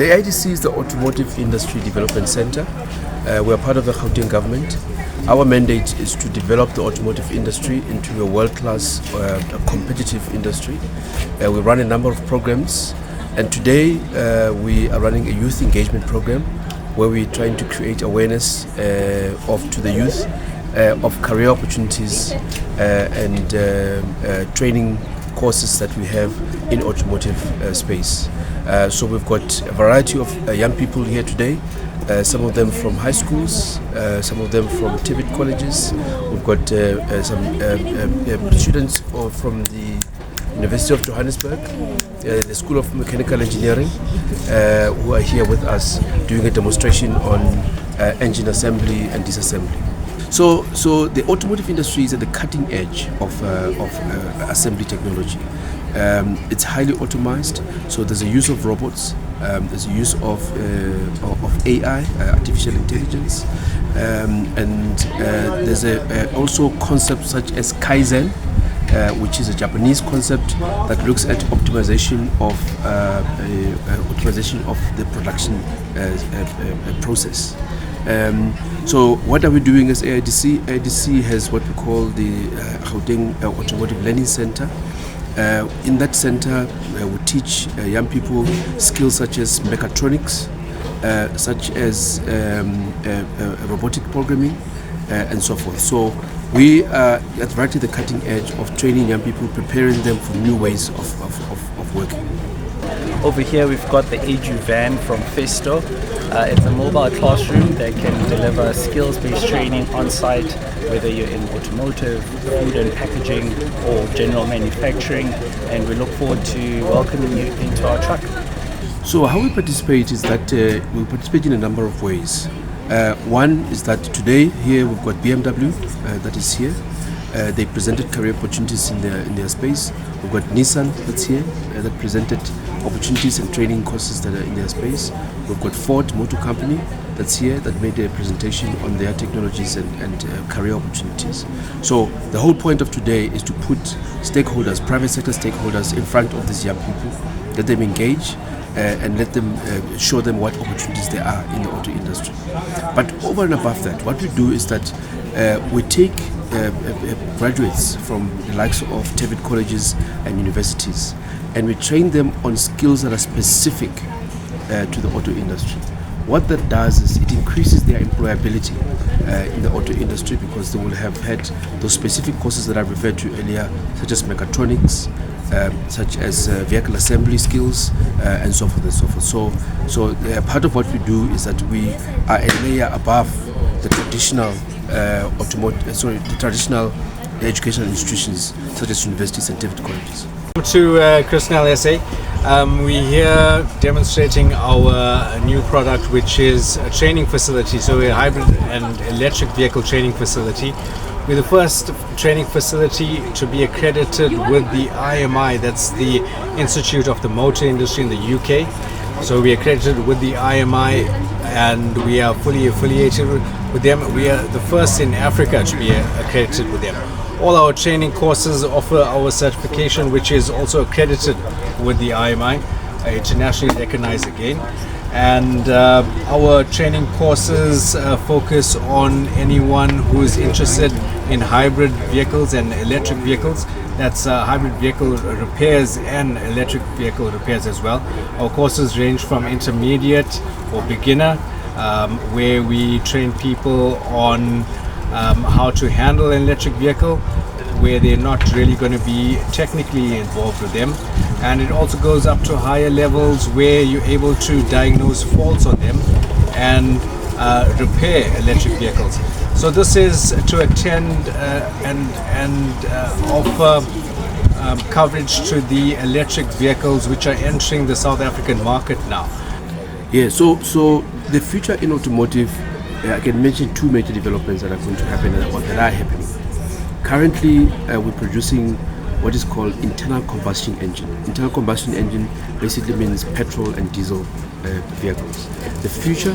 The AIDC is the Automotive Industry Development Centre. We are part of the Gauteng government. Our mandate is to develop the automotive industry into a world-class, competitive industry. We run a number of programs, and today we are running a youth engagement program where we're trying to create awareness to the youth of career opportunities and training courses that we have in automotive space. So we've got a variety of young people here today, some of them from high schools, some of them from TVET colleges. We've got some students from the University of Johannesburg, the School of Mechanical Engineering, who are here with us doing a demonstration on engine assembly and disassembly. So the automotive industry is at the cutting edge of assembly technology. It's highly automized, so there's a use of robots, there's a use of AI, artificial intelligence, and there's also concepts such as Kaizen, which is a Japanese concept that looks at optimization of the production process. So what are we doing as AIDC? AIDC has what we call the Gauteng Automotive Learning Centre. In that centre, we teach young people skills such as mechatronics, such as robotic programming, and so forth. So we are right at the cutting edge of training young people, preparing them for new ways of working. Over here we've got the Edu van from Festo. It's a mobile classroom that can deliver skills-based training on site, whether you're in automotive, food and packaging, or general manufacturing, and we look forward to welcoming you into our truck. So how we participate is that we participate in a number of ways. One is that today here we've got BMW that is here. They presented career opportunities in their space. We've got Nissan that's here that presented opportunities and training courses that are in their space. We've got Ford Motor Company that's here that made a presentation on their technologies and career opportunities. So the whole point of today is to put stakeholders, private sector stakeholders, in front of these young people, let them engage and let them show them what opportunities there are in the auto industry. But over and above that, what we do is that we take graduates from the likes of TVET colleges and universities, and we train them on skills that are specific to the auto industry. What that does is it increases their employability in the auto industry, because they will have had those specific courses that I referred to earlier, such as mechatronics, such as vehicle assembly skills, and so forth and so forth. So part of what we do is that we are a layer above the traditional traditional educational institutions such as universities and TVET colleges. To Chrisnell SA, we're here demonstrating our new product, which is a training facility. So we're a hybrid and electric vehicle training facility. We're the first training facility to be accredited with the IMI, that's the Institute of the Motor Industry in the UK. So we are accredited with the IMI and we are fully affiliated with them. We are the first in Africa to be accredited with them. All our training courses offer our certification, which is also accredited with the IMI, internationally recognized again. And our training courses focus on anyone who is interested in hybrid vehicles and electric vehicles. That's hybrid vehicle repairs and electric vehicle repairs as well. Our courses range from intermediate or beginner, where we train people on how to handle an electric vehicle, where they're not really going to be technically involved with them. And it also goes up to higher levels where you're able to diagnose faults on them and repair electric vehicles. So this is to attend and offer coverage to the electric vehicles which are entering the South African market now. Yeah, so the future in automotive, I can mention two major developments that are going to happen or that are happening. Currently, we're producing what is called internal combustion engine. Internal combustion engine basically means petrol and diesel vehicles. The future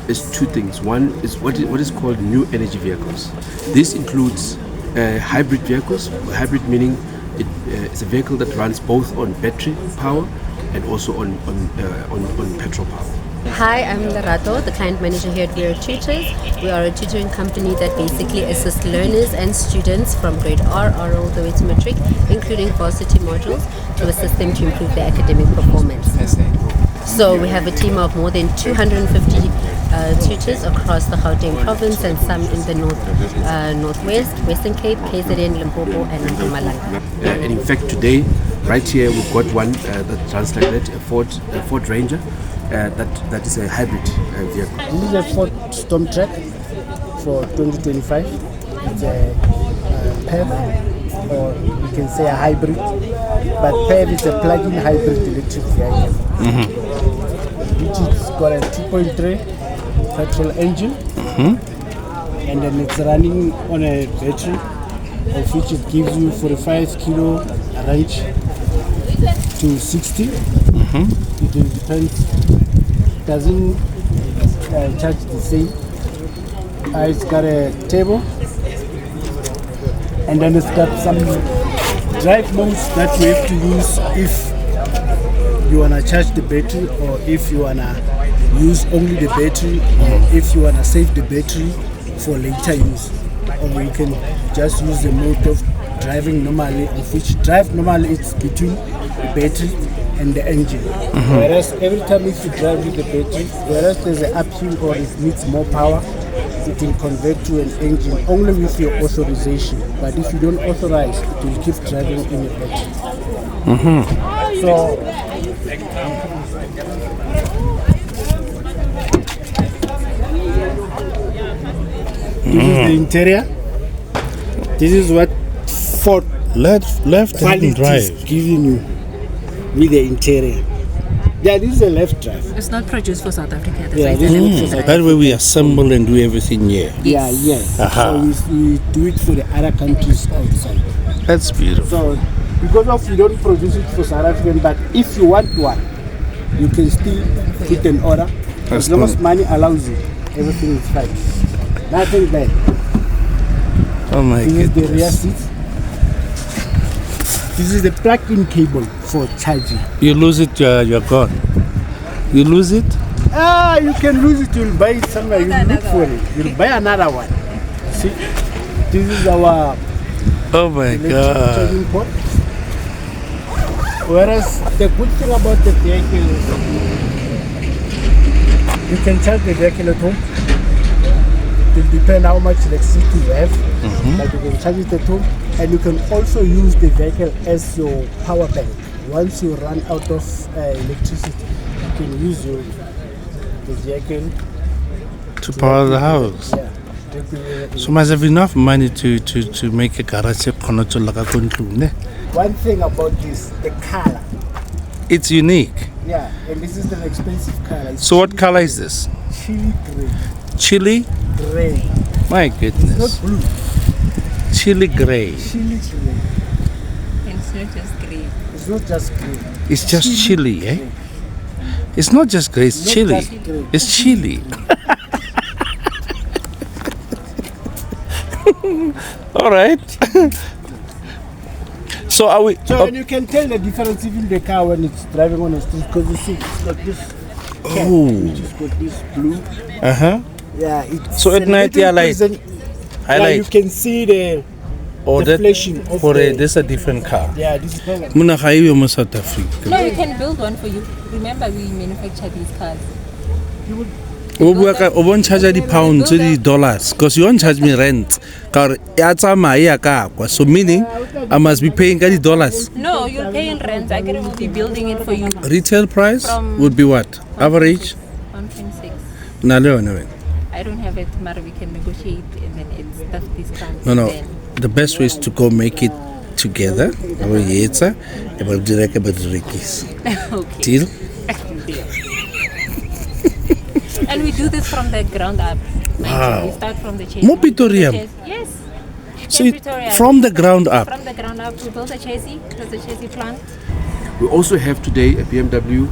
is two things. One is what is called new energy vehicles. This includes hybrid vehicles. Hybrid meaning it's a vehicle that runs both on battery power and also on petrol power. Hi, I'm Lerato, the client manager here at We Are Tutors. We are a tutoring company that basically assists learners and students from grade R all the way to matric, including varsity modules, to assist them to improve their academic performance. So we have a team of more than 250 tutors across the Gauteng province and some in the northwest, Western Cape, KZN, Limpopo and Mpumalanga. And in fact today, right here we've got one that translated a Ford Ranger. That is a hybrid vehicle. This is a Ford Storm Track for 2025. It's a PHEV, or you can say a hybrid, but PHEV is a plug-in hybrid electric vehicle. Which has got a 2.3 petrol engine, and then it's running on a battery, of which it gives you 45 kilo range to 60. It will depend. Doesn't charge the same. It's got a table, and then it's got some drive modes that you have to use if you wanna charge the battery, or if you wanna use only the battery, or if you wanna save the battery for later use, or you can just use the mode of driving normally, of which drive normally it's between the battery and the engine. Whereas every time if you drive with the battery, whereas there's an uphill or it needs more power, it will convert to an engine only with your authorization. But if you don't authorize, it will keep driving in a battery. So this is the interior. This is what Ford left-hand drive giving you with the interior. Yeah, this is a left drive. It's not produced for South Africa. Yeah, this is for South That way we assemble and do everything here. Yeah, yes. Aha. So we do it for the other countries outside. That's beautiful. So because of we don't produce it for South African, but if you want one, you can still put an order. As long as money allows you, everything is fine. Nothing bad. Oh my This is the rear goodness. seat. This is the plug-in cable for charging. You lose it, you're gone. You lose it? You can lose it, you'll buy it somewhere, you'll look for it. You'll buy another one. See, this is our Oh my electric God. charging port. Whereas the good thing about the vehicle is you can charge the vehicle at home. It will depend how much electricity you have, but you can charge it at home, and you can also use the vehicle as your power bank. Once you run out of electricity, you can use the vehicle To power the house. Yeah. So must have enough money to make a garage. One thing about this, the color. It's unique. Yeah, and this is an expensive color. It's So what color is this? chili gray. Chili? Gray. My Not goodness. blue. Chili gray. Chili gray. And it's not just green. It's not just gray. It's just chili, eh? It's not just gray, it's Not chili. just gray. It's chili. All right. So are we? So and you can tell the difference even the car when it's driving on the street, because you see it's got this cap, which has got this blue. Yeah. It's So at a night, little yeah, like present- highlight. you can see the Or the flashing of for the- this a different car. yeah, this is Muna ga iyo mo South Africa. No, we can build one for you. Remember, we manufacture these cars. O bua ka o bon charge di pounds to di dollars because you won't charge me rent. Ka ya tsamaya ka kwa. So meaning I must be paying ka di dollars. No, you'll pay in rent. I will be building it for you. Retail price From- would be what? Average? 1.6. Na leo na wena. I don't have it, but we can negotiate and then it's stuff discount. No. Then. The best way is to go make it together. Abo yetsa, abo direka ba direkis. Okay. Deal? And we do this from the ground up. Wow. We start from the chassis. Mo Pitorium? Yes. So In it- Pretoria. from the ground up. From the ground up, we build a chassis. There's a chassis plant. We also have today a BMW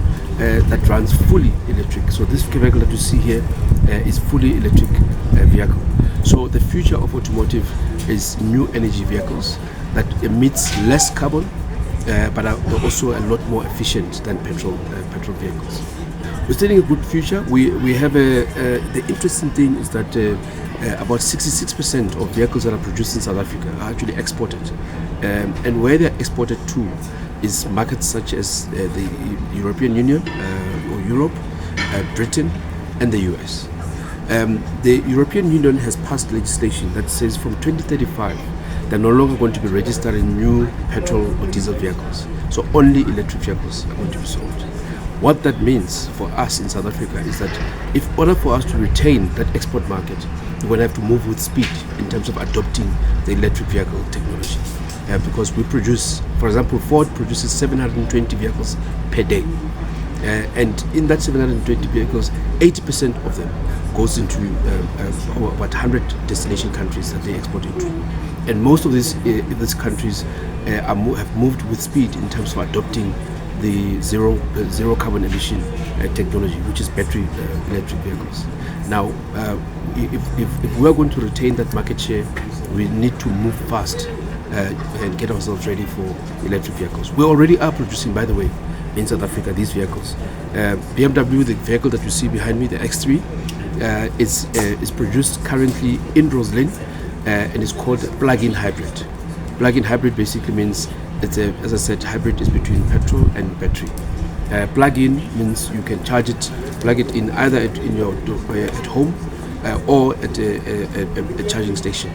that runs fully electric. So this vehicle that you see here is fully electric vehicle. So the future of automotive is new energy vehicles that emits less carbon but are also a lot more efficient than petrol vehicles. We're still in a good future. We have the interesting thing is that about 66% of vehicles that are produced in South Africa are actually exported, and where they're exported to is markets such as the European Union or Europe, Britain, and the US. The European Union has passed legislation that says from 2035 they're no longer going to be registering new petrol or diesel vehicles, so only electric vehicles are going to be sold. What that means for us in South Africa is that in order for us to retain that export market, we're going to have to move with speed in terms of adopting the electric vehicle technology. Because we produce, for example, Ford produces 720 vehicles per day. And in that 720 vehicles, 80% of them goes into about 100 destination countries that they export into. And most of these countries have moved with speed in terms of adopting the zero carbon emission technology, which is battery electric vehicles. Now, if we are going to retain that market share, we need to move fast and get ourselves ready for electric vehicles. We already are producing, by the way, in South Africa, these vehicles. BMW, the vehicle that you see behind me, the X3, is produced currently in Roslyn and is called plug-in hybrid. Plug-in hybrid basically means it's as I said, hybrid is between petrol and battery. Plug-in means you can plug it in either at home or at a charging station.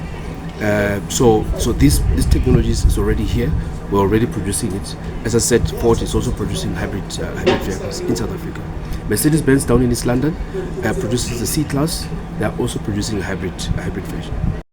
So this technology is already here. We're already producing it. As I said, Ford is also producing hybrid vehicles in South Africa. Mercedes-Benz down in East London produces the C-Class. They are also producing a hybrid version.